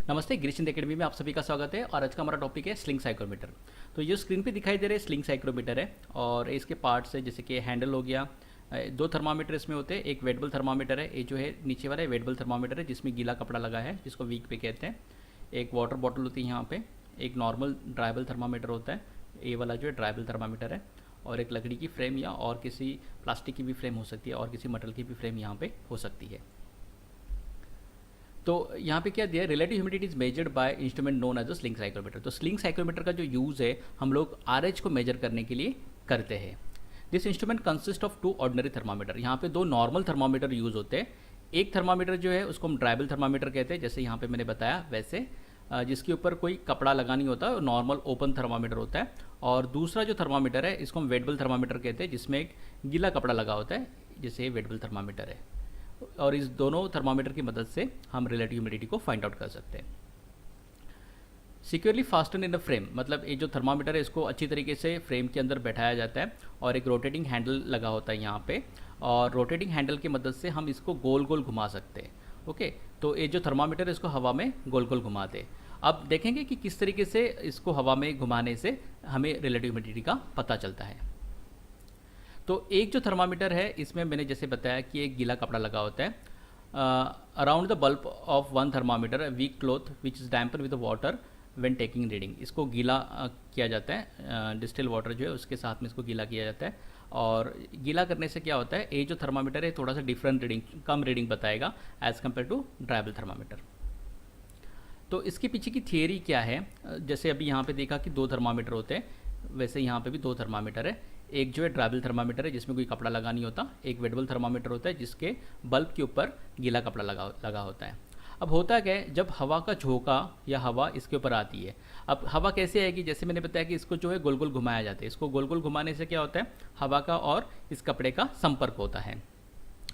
नमस्ते, ग्रीशिंद एकेडमी में आप सभी का स्वागत है। और आज का हमारा टॉपिक है स्लिंग साइक्रोमीटर। तो ये स्क्रीन पे दिखाई दे रहे स्लिंग साइक्रोमीटर है और इसके पार्ट्स है जैसे कि हैंडल हो गया। दो थर्मामीटर इसमें होते हैं। एक वेटेबल थर्मामीटर है, ये जो है नीचे वाला वेटेबल थर्मामीटर है जिसमें गीला कपड़ा लगा है जिसको वीक पे कहते हैं। एक वाटर बॉटल होती है यहाँ पे। एक नॉर्मल ड्राइबल थर्मामीटर होता है, ये वाला जो है ड्राइबल थर्मामीटर है। और एक लकड़ी की फ्रेम या और किसी प्लास्टिक की भी फ्रेम हो सकती है और किसी मेटल की भी फ्रेम यहाँ पे हो सकती है। तो यहाँ पे क्या दिया है, relative humidity is measured by instrument known as a sling psychrometer. तो स्लिंग साइक्रोमीटर का जो यूज़ है हम लोग आरएच को मेजर करने के लिए करते हैं। This instrument consist of two ordinary thermometer. यहाँ पे दो नॉर्मल थर्मामीटर यूज़ होते हैं। एक थर्मामीटर जो है उसको हम ड्राइबल थर्मामीटर कहते हैं, जैसे यहाँ पे मैंने बताया वैसे, जिसके ऊपर कोई कपड़ा लगा नहीं होता, नॉर्मल ओपन थर्मामीटर होता है। और दूसरा जो थर्मामीटर है इसको हम वेटेबल थर्मामीटर कहते हैं, जिसमें एक गीला कपड़ा लगा होता है, जैसे वेटेबल थर्मामीटर है। और इस दोनों थर्मामीटर की मदद से हम रिलेटिव ह्यूमिडिटी को फाइंड आउट कर सकते हैं। Securely fasten in the frame, मतलब ये जो थर्मामीटर है इसको अच्छी तरीके से फ्रेम के अंदर बैठाया जाता है और एक रोटेटिंग हैंडल लगा होता है यहाँ पे। और रोटेटिंग हैंडल की मदद से हम इसको गोल गोल घुमा सकते हैं। ओके, तो ये जो थर्मामीटर है इसको हवा में गोल गोल घुमाते हैं। अब देखेंगे कि किस तरीके से इसको हवा में घुमाने से हमें रिलेटिव ह्यूमिडिटी का पता चलता है। तो एक जो थर्मामीटर है इसमें मैंने जैसे बताया कि एक गीला कपड़ा लगा होता है। Around the bulb of one thermometer wick cloth which is dampen with water when taking reading. इसको गीला किया जाता है, डिस्टिल वाटर जो है उसके साथ में इसको गीला किया जाता है। और गीला करने से क्या होता है, ये जो थर्मामीटर है थोड़ा सा डिफरेंट रीडिंग, कम रीडिंग बताएगा as compare to dry bulb thermometer. तो इसके पीछे की थियरी क्या है, जैसे अभी यहाँ पे देखा कि दो थर्मामीटर होते हैं, वैसे यहाँ पे भी दो थर्मामीटर है। एक जो है ड्राइबल थर्मामीटर है जिसमें कोई कपड़ा लगा नहीं होता। एक वेटेबल थर्मामीटर होता है जिसके बल्ब के ऊपर गीला कपड़ा लगा होता है। अब होता क्या है, जब हवा का झोंका या हवा इसके ऊपर आती है, अब हवा कैसे आएगी, जैसे मैंने बताया कि इसको जो है गोल गोल घुमाया जाता है। इसको गोल गोल घुमाने से क्या होता है, हवा का और इस कपड़े का संपर्क होता है।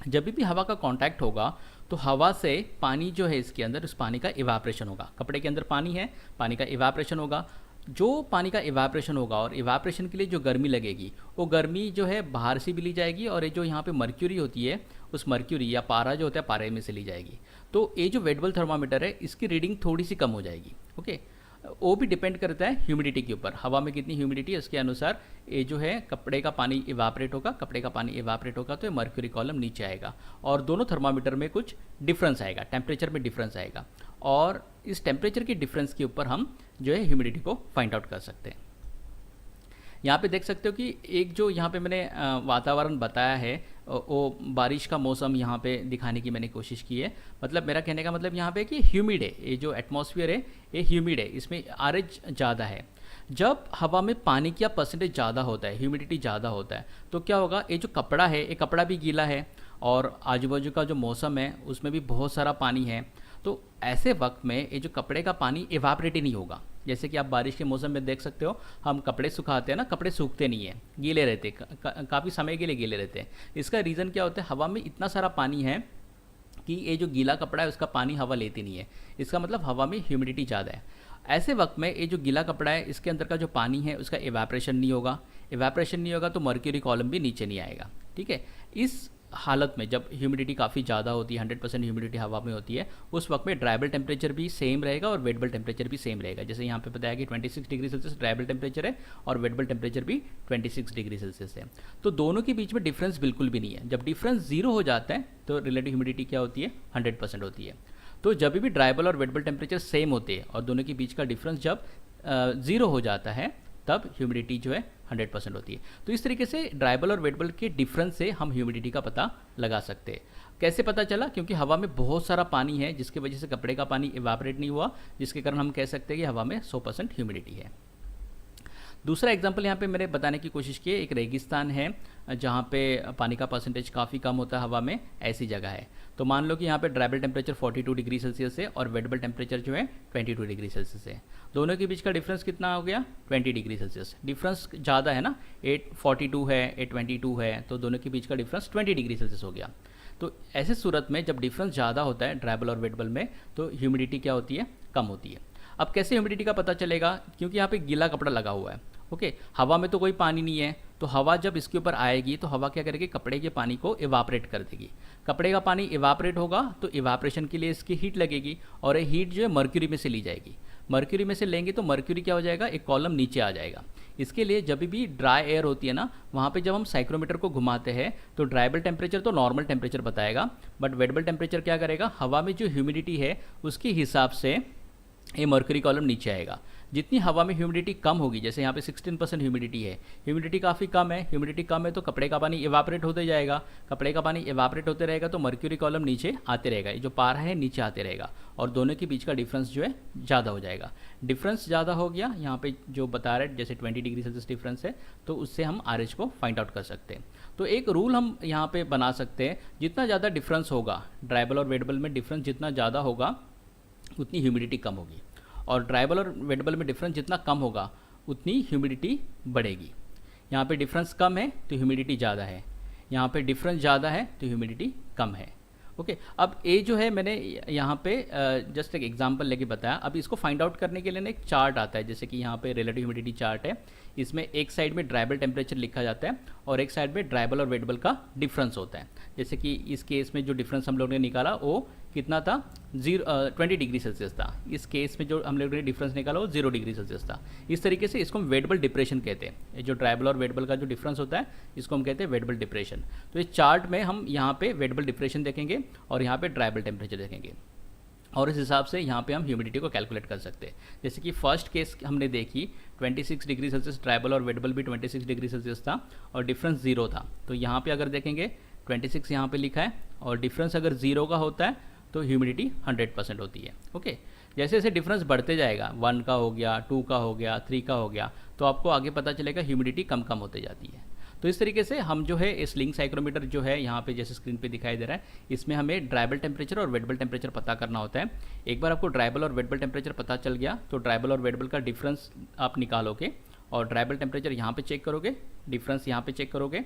जब भी हवा का कांटेक्ट होगा तो हवा से पानी जो है इसके अंदर, उस पानी का इवापोरेशन होगा। कपड़े के अंदर पानी है, पानी का इवापोरेशन होगा। जो पानी का इवापोरेशन होगा और इवापोरेशन के लिए जो गर्मी लगेगी वो गर्मी जो है बाहर से भी ली जाएगी और ये जो यहाँ पे मर्क्यूरी होती है उस मर्क्यूरी या पारा जो होता है पारे में से ली जाएगी। तो ये जो वेटेबल थर्मामीटर है इसकी रीडिंग थोड़ी सी कम हो जाएगी। ओके, वो भी डिपेंड करता है ह्यूमिडिटी के ऊपर, हवा में कितनी ह्यूमिडिटी है उसके अनुसार ये जो है कपड़े का पानी इवापोरेट होगा। कपड़े का पानी इवापोरेट होगा तो ये मर्क्यूरी कॉलम नीचे आएगा और दोनों थर्मामीटर में कुछ डिफरेंस आएगा, टेम्परेचर में डिफरेंस आएगा। और इस टेम्परेचर के डिफरेंस के ऊपर हम जो है ह्यूमिडिटी को फाइंड आउट कर सकते हैं। यहाँ पे देख सकते हो कि एक जो यहाँ पे मैंने वातावरण बताया है वो बारिश का मौसम यहाँ पे दिखाने की मैंने कोशिश की है। मतलब मेरा कहने का मतलब यहाँ पे कि ह्यूमिड है, ये जो एटमॉस्फेयर है ये ह्यूमिड है, इसमें आरएच ज़्यादा है। जब हवा में पानी का परसेंटेज ज़्यादा होता है, ह्यूमिडिटी ज़्यादा होता है, तो क्या होगा, ये जो कपड़ा है ये कपड़ा भी गीला है और आजू बाजू का जो मौसम है उसमें भी बहुत सारा पानी है। तो ऐसे वक्त में ये जो कपड़े का पानी इवापोरेट ही नहीं होगा। जैसे कि आप बारिश के मौसम में देख सकते हो, हम कपड़े सुखाते हैं ना, कपड़े सूखते नहीं हैं, गीले रहते, काफ़ी समय के लिए गीले रहते हैं। इसका रीज़न क्या होता है, हवा में इतना सारा पानी है कि ये जो गीला कपड़ा है उसका पानी हवा लेती नहीं है। इसका मतलब हवा में ह्यूमिडिटी ज़्यादा है। ऐसे वक्त में ये जो गीला कपड़ा है इसके अंदर का जो पानी है उसका इवापोरेशन नहीं होगा। इवापोरेशन नहीं होगा तो मर्क्यूरी कॉलम भी नीचे नहीं आएगा। ठीक है, इस हालत में जब ह्यूमिडिटी काफ़ी ज़्यादा होती है, 100% ह्यूमिडिटी हवा में होती है, उस वक्त में ड्राइबल टेम्परेचर भी सेम रहेगा और वेटेबल टेम्परेचर भी सेम रहेगा। जैसे यहाँ पे बताया कि 26 डिग्री सेल्सियस ड्राइबल टेम्परेचर है और वेटेबल टेम्परेचर भी 26 डिग्री सेल्सियस है। तो दोनों के बीच में डिफरेंस बिल्कुल भी नहीं है। जब डिफरेंस जीरो हो जाता है तो रिलेटिव ह्यूमिडिटी क्या होती है, 100% होती है। तो जब भी ड्राइबल और वेटेबल टेम्परेचर सेम होते हैं और दोनों के बीच का डिफरेंस जब ज़ीरो हो जाता है तब ह्यूमिडिटी जो है 100% होती है। तो इस तरीके से ड्राइबल और वेटेबल के डिफरेंस से हम ह्यूमिडिटी का पता लगा सकते हैं। कैसे पता चला, क्योंकि हवा में बहुत सारा पानी है जिसकी वजह से कपड़े का पानी इवापोरेट नहीं हुआ, जिसके कारण हम कह सकते हैं कि हवा में 100% ह्यूमिडिटी है। दूसरा एग्जाम्पल यहाँ पे मैंने बताने की कोशिश की है, एक रेगिस्तान है जहाँ पे पानी का परसेंटेज काफ़ी कम होता है हवा में, ऐसी जगह है। तो मान लो कि यहाँ पे ड्राइबल टेम्परेचर 42 डिग्री सेल्सियस है और वेटेबल टेम्परेचर जो है 22 डिग्री सेल्सियस है। दोनों के बीच का डिफरेंस कितना हो गया, 20 डिग्री सेल्सियस। डिफरेंस ज़्यादा है ना, 842 है, 822 है, तो दोनों के बीच का डिफरेंस 20 डिग्री सेल्सियस हो गया। तो ऐसे सूरत में जब डिफरेंस ज़्यादा होता है ड्राइबल और वेटेबल में तो ह्यूमिडिटी क्या होती है, कम होती है। अब कैसे ह्यूमिडिटी का पता चलेगा, क्योंकि यहाँ पे गीला कपड़ा लगा हुआ है। ओके, हवा में तो कोई पानी नहीं है तो हवा जब इसके ऊपर आएगी तो हवा क्या करेगी, कपड़े के पानी को इवापरेट कर देगी। कपड़े का पानी इवापरेट होगा तो इवापरेशन के लिए इसकी हीट लगेगी और ये हीट जो है मर्क्यूरी में से ली जाएगी। मर्क्यूरी में से लेंगे तो मर्क्यूरी क्या हो जाएगा, एक कॉलम नीचे आ जाएगा। इसके लिए जब भी ड्राई एयर होती है ना, वहाँ पे जब हम साइक्रोमीटर को घुमाते हैं तो ड्राइबल टेम्परेचर तो नॉर्मल टेम्परेचर बताएगा, बट वेटेबल टेम्परेचर क्या करेगा, हवा में जो ह्यूमिडिटी है उसके हिसाब से ये मर्क्यूरी कॉलम नीचे आएगा। जितनी हवा में ह्यूमिडिटी कम होगी, जैसे यहाँ पे 16% ह्यूमिडिटी है, ह्यूमिडिटी काफ़ी कम है, ह्यूमिडिटी कम है तो कपड़े का पानी इवापरेट होते जाएगा, कपड़े का पानी इवापरेट होते रहेगा तो मर्क्यूरी कॉलम नीचे आते रहेगा, ये जो पारा है नीचे आते रहेगा और दोनों के बीच का डिफरेंस जो है ज़्यादा हो जाएगा। डिफरेंस ज़्यादा हो गया, यहाँ पे जो बता रहे जैसे 20 डिग्री सेल्सियस डिफरेंस है, तो उससे हम RH को फाइंड आउट कर सकते हैं। तो एक रूल हम यहाँ पे बना सकते हैं, जितना ज़्यादा डिफरेंस होगा ड्राइबल और वेटेबल में, डिफरेंस जितना ज़्यादा होगा उतनी ह्यूमिडिटी कम होगी, और ड्राइबल और वेटेबल में डिफरेंस जितना कम होगा उतनी ह्यूमिडिटी बढ़ेगी। यहाँ पे डिफरेंस कम है तो ह्यूमिडिटी ज़्यादा है, यहाँ पे डिफरेंस ज़्यादा है तो ह्यूमिडिटी कम है। ओके, अब ए जो है मैंने यहाँ पे जस्ट एक एग्जांपल लेके बताया। अब इसको फाइंड आउट करने के लिए ना एक चार्ट आता है, जैसे कि यहाँ पे रिलेटिव ह्यूमिडिटी चार्ट है, इसमें एक साइड में ड्राइबल टेम्परेचर लिखा जाता है और एक साइड में ड्राइबल और वेटेबल का डिफरेंस होता है। जैसे कि इस केस में जो डिफरेंस हम लोग ने निकाला वो कितना था, 20 डिग्री सेल्सियस था। इस केस में जो हम लोगों ने डिफरेंस निकाला वो 0 डिग्री सेल्सियस था। इस तरीके से इसको हम वेटेबल डिप्रेशन कहते हैं। ये जो ड्राइबल और वेटेबल का जो डिफरेंस होता है इसको हम कहते हैं वेटेबल डिप्रेशन। तो इस चार्ट में हम यहाँ पे वेटेबल डिप्रेशन देखेंगे और यहाँ पे ड्राइबल टेम्परेचर देखेंगे और इस हिसाब से यहाँ पे हम ह्यूमिडिटी को कैलकुलेट कर सकते हैं। जैसे कि फर्स्ट केस हमने देखी 26 डिग्री सेल्सियस ड्राइबल और वेटेबल भी 26 डिग्री सेल्सियस था और डिफरेंस 0 था। तो यहाँ पे अगर देखेंगे 26 यहाँ पे लिखा है और डिफरेंस अगर 0 का होता है तो ह्यूमिडिटी 100% होती है। ओके, जैसे जैसे डिफरेंस बढ़ते जाएगा, 1 का हो गया, 2 का हो गया, 3 का हो गया, तो आपको आगे पता चलेगा ह्यूमिडिटी कम कम होते जाती है। तो इस तरीके से हम जो है इस स्लिंग साइक्रोमीटर जो है यहाँ पे जैसे स्क्रीन पे दिखाई दे रहा है, इसमें हमें ड्राइबल टेम्परेचर और वेटेबल टेम्परेचर पता करना होता है। एक बार आपको ड्राइबल और वेटेबल टेम्परेचर पता चल गया तो ड्राइबल और वेटेबल का डिफरेंस आप निकालोगे और ड्राइबल टेम्परेचर यहाँ पे चेक करोगे, डिफरेंस यहाँ पे चेक करोगे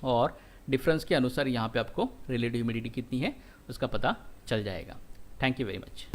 और डिफरेंस के अनुसार यहाँ पे आपको रिलेटिव ह्यूमिडिटी कितनी है उसका पता चल जाएगा। Thank you very much.